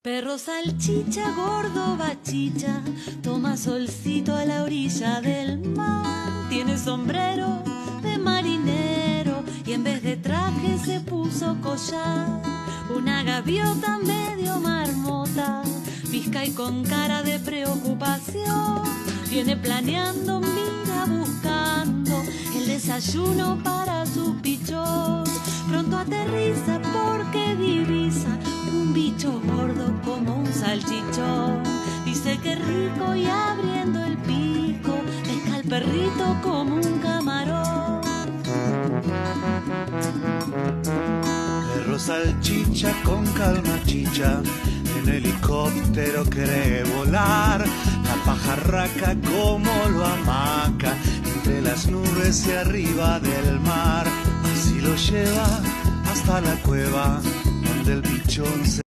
Perro salchicha, gordo bachicha, toma solcito a la orilla del mar. Tiene sombrero de marinero y en vez de traje se puso collar. Una gaviota medio marmota, visca y con cara de preocupación. Viene planeando, mira buscando el desayuno para su pichón. Pronto aterriza porque divisa un bicho gordo como un salchichón. Dice que rico y abriendo el pico pesca al perrito como un camarón. Perro salchicha con calma chicha, en helicóptero cree volar. La pajarraca como lo amaca, entre las nubes y arriba del mar. Así lo lleva hasta la cueva donde el pichón se